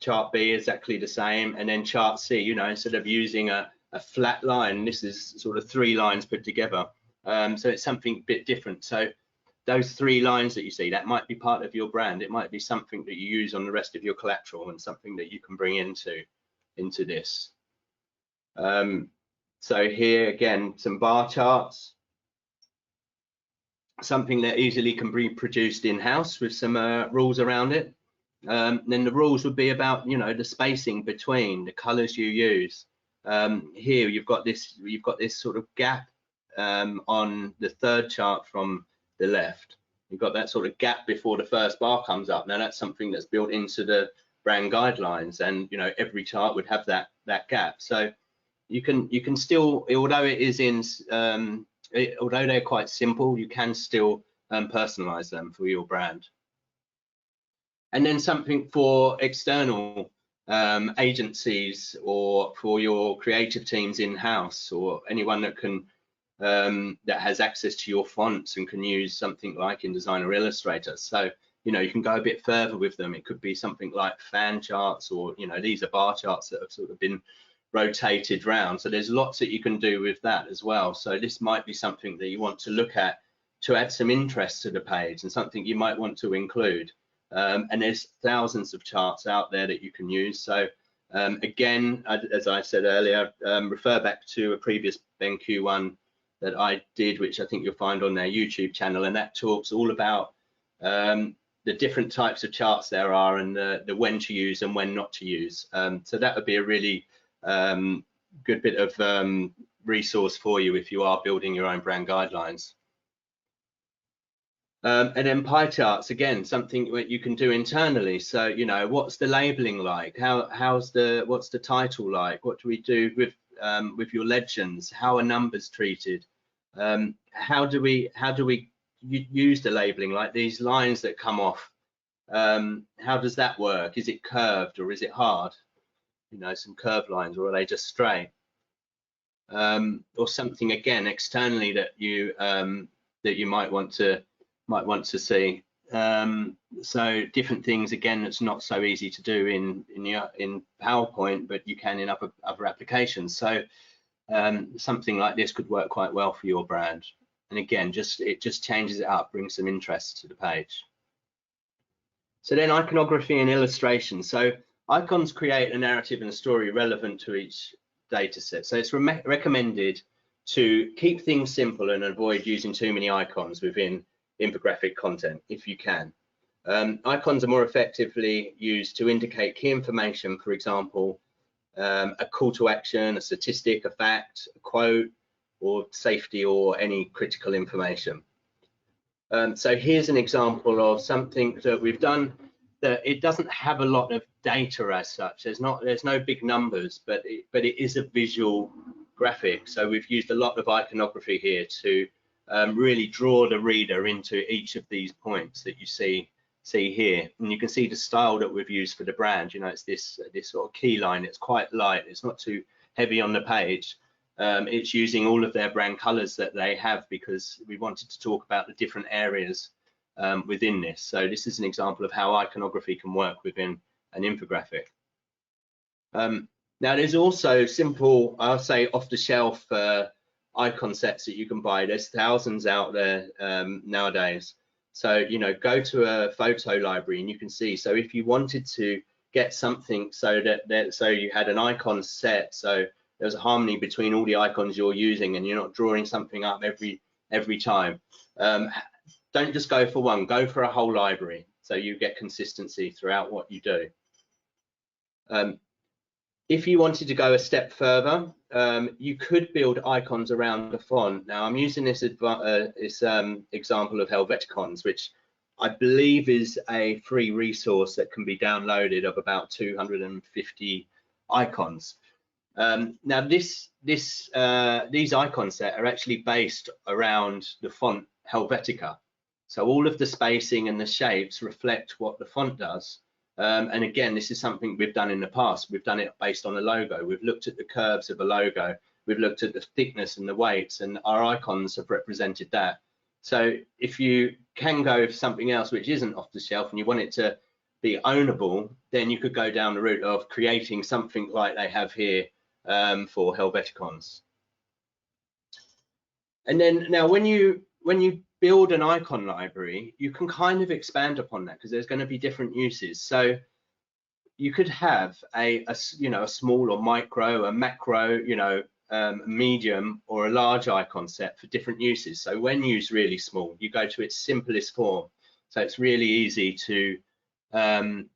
Chart B exactly the same, and then chart C, instead of using a flat line, this is sort of 3 lines put together. So it's something a bit different. So those 3 lines that you see, that might be part of your brand. It might be something that you use on the rest of your collateral and something that you can bring into this. So here again, some bar charts, something that easily can be produced in-house with some rules around it. Then the rules would be about, the spacing between the colors you use. Here you've got this sort of gap on the 3rd chart from the left. You've got that sort of gap before the first bar comes up. Now that's something that's built into the brand guidelines, and every chart would have that gap. So you can still, although it is in although they're quite simple, you can still personalize them for your brand. And then something for external agencies or for your creative teams in-house, or anyone that can that has access to your fonts and can use something like InDesign or Illustrator. So you can go a bit further with them. It could be something like fan charts, or these are bar charts that have sort of been rotated round. So there's lots that you can do with that as well. So this might be something that you want to look at to add some interest to the page, and something you might want to include. And there's thousands of charts out there that you can use. So again, as I said earlier, refer back to a previous BenQ one that I did, which I think you'll find on their YouTube channel, and that talks all about the different types of charts there are, and the when to use and when not to use. So that would be a really good bit of resource for you if you are building your own brand guidelines. And then pie charts, again, something that you can do internally. So what's the labeling like? What's the title like? What do we do with your legends? How are numbers treated? How do we use the labeling, like these lines that come off? How does that work? Is it curved or is it hard? Some curved lines, or are they just straight? Or something again externally that you might want to see. So different things again that's not so easy to do in PowerPoint, but you can in other applications. So something like this could work quite well for your brand. And again, it just changes it up, brings some interest to the page. So then iconography and illustration. So icons create a narrative and a story relevant to each data set. So it's recommended to keep things simple and avoid using too many icons within infographic content if you can. Icons are more effectively used to indicate key information, for example, a call to action, a statistic, a fact, a quote, or safety, or any critical information. So here's an example of something that we've done that it doesn't have a lot of data as such. There's no big numbers, but it is a visual graphic. So we've used a lot of iconography here to really draw the reader into each of these points that you see here, and you can see the style that we've used for the brand. It's this sort of key line. It's quite light. It's not too heavy on the page. It's using all of their brand colors that they have, because we wanted to talk about the different areas within this. So this is an example of how iconography can work within an infographic. Now there's also simple, I'll say off-the-shelf icon sets that you can buy. There's thousands out there nowadays. So, you know, go to a photo library and you can see. So if you wanted to get something so that so you had an icon set, so there's a harmony between all the icons you're using and you're not drawing something up every time. Don't just go for one, go for a whole library so you get consistency throughout what you do. If you wanted to go a step further, you could build icons around the font. Now I'm using this example of Helveticons, which I believe is a free resource that can be downloaded of about 250 icons. Now these icon set are actually based around the font Helvetica. So all of the spacing and the shapes reflect what the font does. And again, this is something we've done in the past. We've done it based on a logo. We've looked at the curves of a logo. We've looked at the thickness and the weights, and our icons have represented that. So if you can go for something else which isn't off the shelf and you want it to be ownable, then you could go down the route of creating something like they have here for Helveticons. And then now when you build an icon library, you can kind of expand upon that because there's going to be different uses. So you could have a small or micro, a macro, medium or a large icon set for different uses. So when used really small, you go to its simplest form. So it's really easy to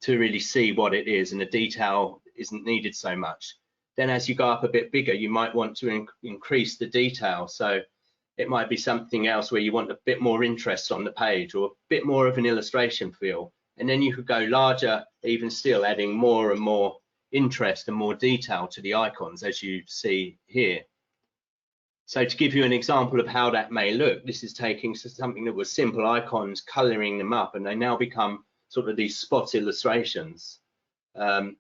really see what it is, and the detail isn't needed so much. Then as you go up a bit bigger, you might want to increase the detail. So it might be something else where you want a bit more interest on the page or a bit more of an illustration feel. And then you could go larger, even still, adding more and more interest and more detail to the icons, as you see here. So to give you an example of how that may look, this is taking something that was simple icons, coloring them up, and they now become sort of these spot illustrations,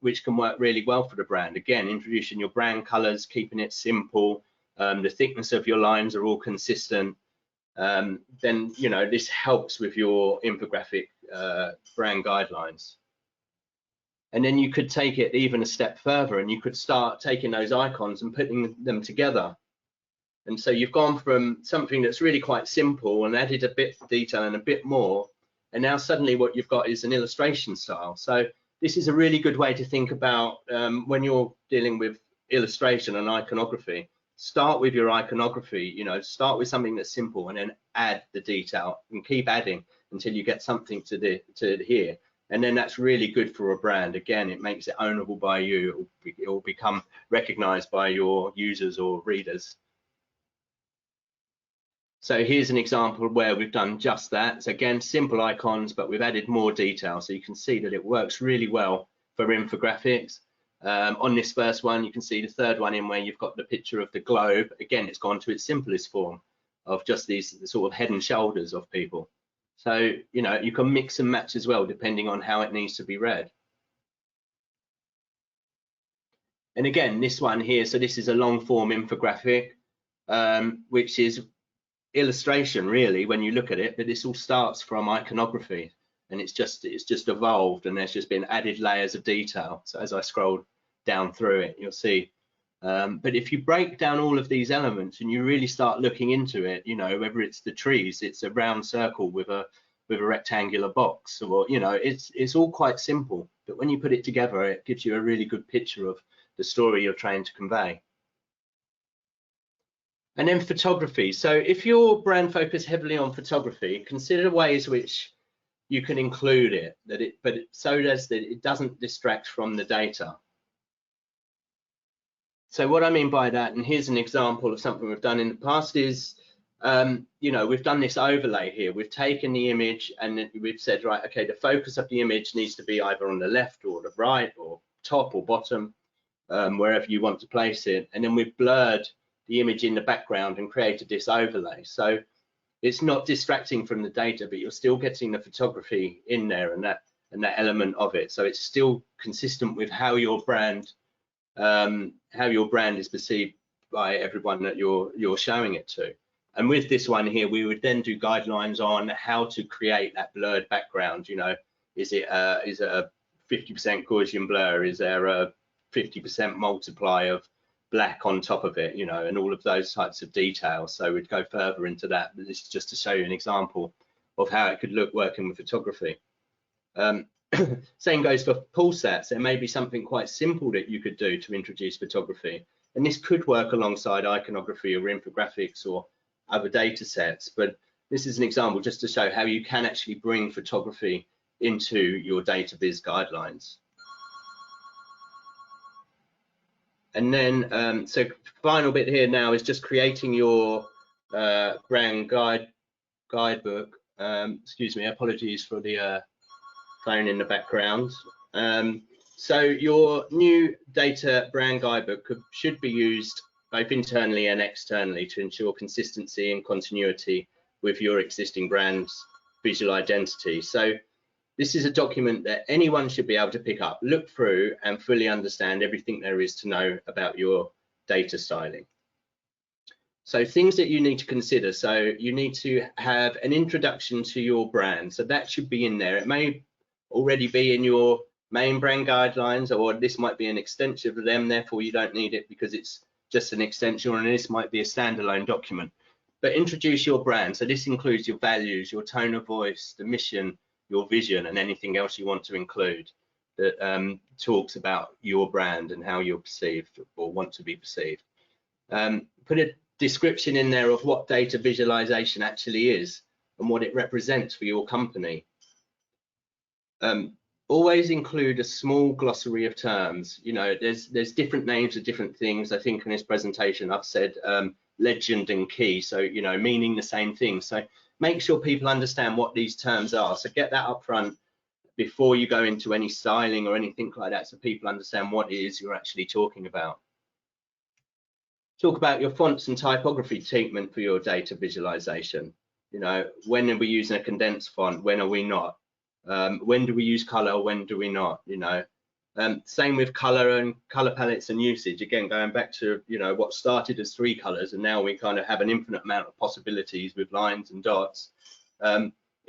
which can work really well for the brand. Again, introducing your brand colors, keeping it simple, the thickness of your lines are all consistent. Then this helps with your infographic brand guidelines. And then you could take it even a step further, and you could start taking those icons and putting them together. And so you've gone from something that's really quite simple and added a bit of detail and a bit more, and now suddenly what you've got is an illustration style. So this is a really good way to think about when you're dealing with illustration and iconography. Start with your iconography, start with something that's simple and then add the detail and keep adding until you get something to here. And then that's really good for a brand. Again, it makes it ownable by you. It will become recognized by your users or readers. So here's an example where we've done just that. So again, simple icons, but we've added more detail. So you can see that it works really well for infographics. On this first one, you can see the third one in where you've got the picture of the globe. Again, it's gone to its simplest form of just these sort of head and shoulders of people. So, you can mix and match as well, depending on how it needs to be read. And again, this one here, so this is a long form infographic, which is illustration really when you look at it, but this all starts from iconography, and it's just evolved, and there's just been added layers of detail. So as I scroll down through it, you'll see. But if you break down all of these elements and you really start looking into it, whether it's the trees, it's a round circle with a rectangular box, or it's all quite simple, but when you put it together, it gives you a really good picture of the story you're trying to convey. And then photography. So if your brand focus heavily on photography, consider ways which you can include it, so that it doesn't distract from the data. So what I mean by that, and here's an example of something we've done in the past, is we've done this overlay here. We've taken the image and we've said, right, okay, the focus of the image needs to be either on the left or the right or top or bottom, wherever you want to place it. And then we've blurred the image in the background and created this overlay. So it's not distracting from the data, but you're still getting the photography in there and that element of it. So it's still consistent with how your brand is perceived by everyone that you're showing it to. And with this one here, we would then do guidelines on how to create that blurred background. Is it a 50% Gaussian blur? Is there a 50% multiply of black on top of it, and all of those types of details. So we'd go further into that, but this is just to show you an example of how it could look working with photography. Same goes for pull sets. There may be something quite simple that you could do to introduce photography, and this could work alongside iconography or infographics or other data sets, but this is an example just to show how you can actually bring photography into your data viz guidelines. And then, so final bit here now is just creating your brand guidebook. Excuse me, apologies for the phone in the background. So your new data brand guidebook should be used both internally and externally to ensure consistency and continuity with your existing brand's visual identity. So this is a document that anyone should be able to pick up, look through, and fully understand everything there is to know about your data styling. So things that you need to consider. So you need to have an introduction to your brand. So that should be in there. It may already be in your main brand guidelines, or this might be an extension of them, therefore you don't need it because it's just an extension, and this might be a standalone document. But introduce your brand. So this includes your values, your tone of voice, the mission, your vision, and anything else you want to include that talks about your brand and how you're perceived or want to be perceived. Put a description in there of what data visualization actually is and what it represents for your company. Always include a small glossary of terms. You know, there's different names of different things. I think in this presentation I've said legend and key, so you know, meaning the same thing. So make sure people understand what these terms are. So get that up front before you go into any styling or anything like that, so people understand what it is you're actually talking about. Talk about your fonts and typography treatment for your data visualization. You know, when are we using a condensed font? When are we not? When do we use color? When do we not? You know, same with color and color palettes and usage. Again, going back to, you know, what started as 3 colors and now we kind of have an infinite amount of possibilities with lines and dots.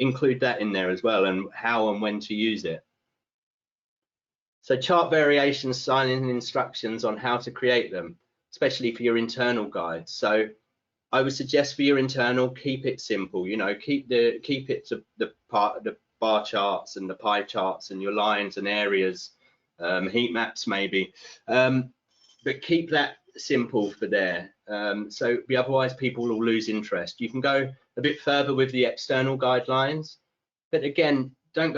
Include that in there as well, and how and when to use it. So chart variations, styling instructions on how to create them, especially for your internal guides. So I would suggest for your internal, keep it simple. You know, keep it to the bar charts and the pie charts and your lines and areas, heat maps maybe, but keep that simple for there. So otherwise people will lose interest. You can go a bit further with the external guidelines, but again, don't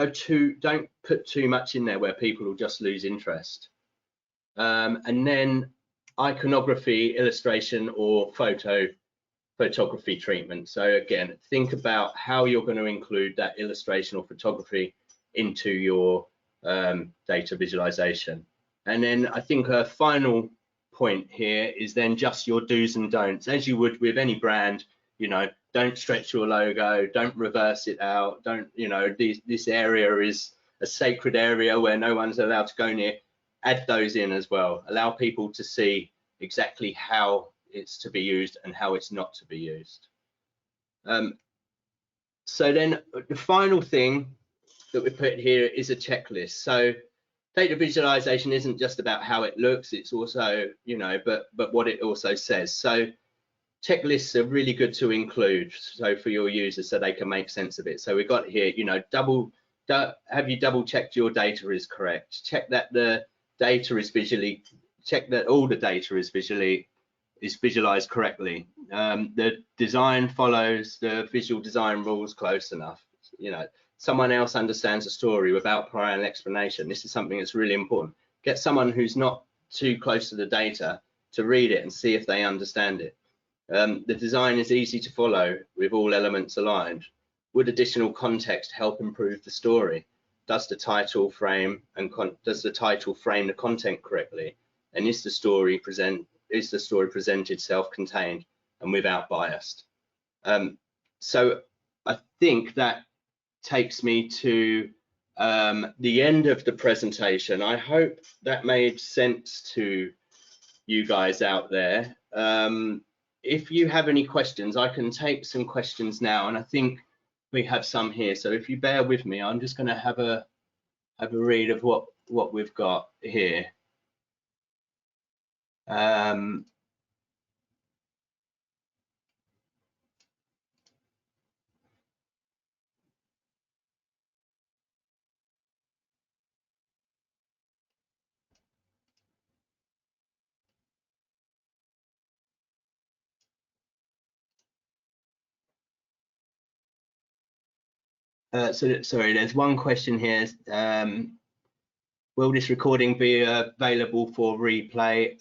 put too much in there where people will just lose interest. And then iconography, illustration, or photography treatment. So again, think about how you're going to include that illustration or photography into your data visualization. And then I think a final point here is then just your do's and don'ts, as you would with any brand. You know, don't stretch your logo, don't reverse it out, don't, you know, this area is a sacred area where no one's allowed to go near. Add those in as well. Allow people to see exactly how it's to be used and how it's not to be used. So then the final thing that we put here is a checklist. So data visualization isn't just about how it looks, it's also, you know, but what it also says. So checklists are really good to include, so for your users, so they can make sense of it. So we've got here, you know, have you double checked your data is correct? Check that the data is check that all the data is visualized correctly. The design follows the visual design rules close enough. You know, someone else understands the story without prior explanation. This is something that's really important. Get someone who's not too close to the data to read it and see if they understand it. The design is easy to follow with all elements aligned. Would additional context help improve the story? Does the title frame the content correctly? And is the story presented self-contained and without bias? So I think that takes me to the end of the presentation. I hope that made sense to you guys out there. If you have any questions, I can take some questions now, and I think we have some here. So if you bear with me, I'm just going to have a read of what we've got here. Sorry, there's one question here. Will this recording be available for replay?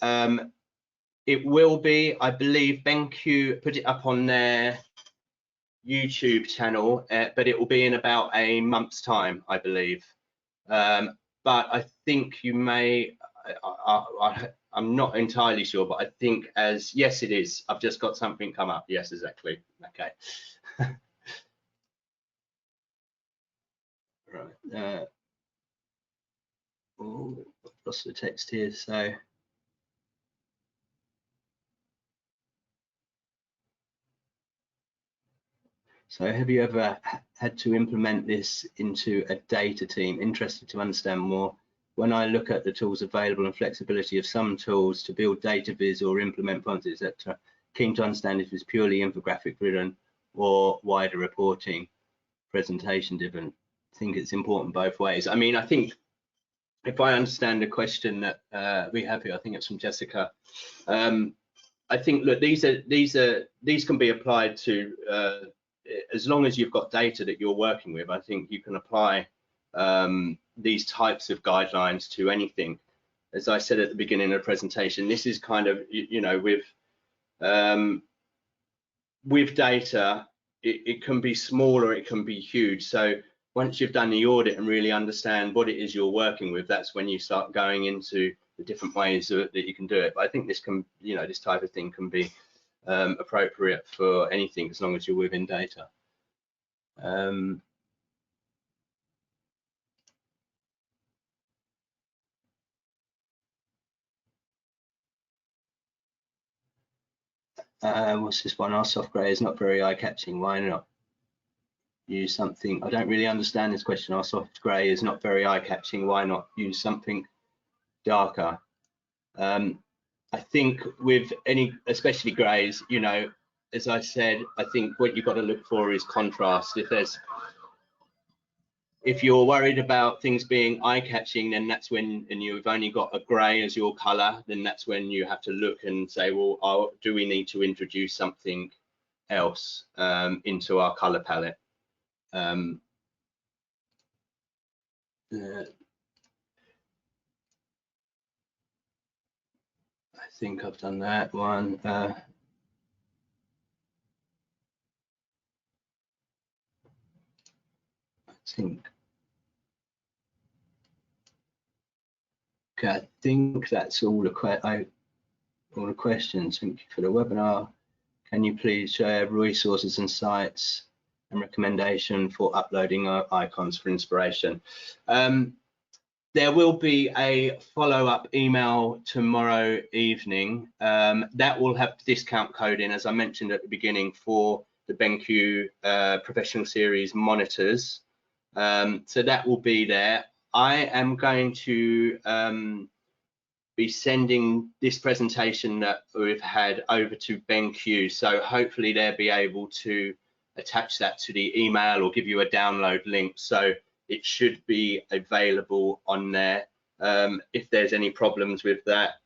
It will be. I believe BenQ put it up on their YouTube channel, but it will be in about a month's time, I believe. But I think you may, I'm not entirely sure, but I think yes, it is. I've just got something come up. Yes, exactly. Okay. Right. Oh, I've lost the text here. So have you ever had to implement this into a data team? Interested to understand more. When I look at the tools available and flexibility of some tools to build data viz or implement functions, etc., keen to understand if it's purely infographic driven or wider reporting, presentation driven. I think it's important both ways. I mean, I think if I understand the question that we have here, I think it's from Jessica. I think, look, these can be applied to as long as you've got data that you're working with. I think you can apply these types of guidelines to anything. As I said at the beginning of the presentation, this is kind of, you know, with data, it can be small or it can be huge. So once you've done the audit and really understand what it is you're working with, that's when you start going into the different ways that you can do it. But I think this can, you know, this type of thing can be appropriate for anything as long as you're within data. What's this one? Our soft grey is not very eye-catching. Why not use something? I don't really understand this question. Our soft grey is not very eye-catching. Why not use something darker? I think with any, especially greys, you know, as I said, I think what you've got to look for is contrast. If you're worried about things being eye-catching, then that's when, and you've only got a grey as your colour, then that's when you have to look and say, well, do we need to introduce something else into our colour palette? I think I've done that one. I think that's all the questions. Thank you for the webinar. Can you please share resources and sites and recommendation for uploading our icons for inspiration? There will be a follow-up email tomorrow evening that will have the discount code in, as I mentioned at the beginning, for the BenQ Professional Series monitors. So that will be there. I am going to be sending this presentation that we've had over to BenQ, so hopefully they'll be able to attach that to the email or give you a download link, so it should be available on there. If there's any problems with that,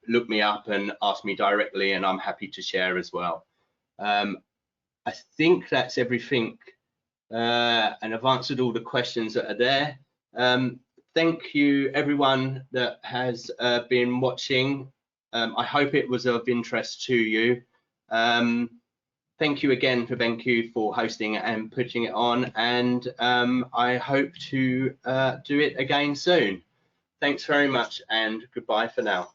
look me up and ask me directly, and I'm happy to share as well. I think that's everything, and I've answered all the questions that are there. Thank you everyone that has been watching. I hope it was of interest to you. Thank you again for BenQ for hosting it and putting it on, and I hope to do it again soon. Thanks very much, and goodbye for now.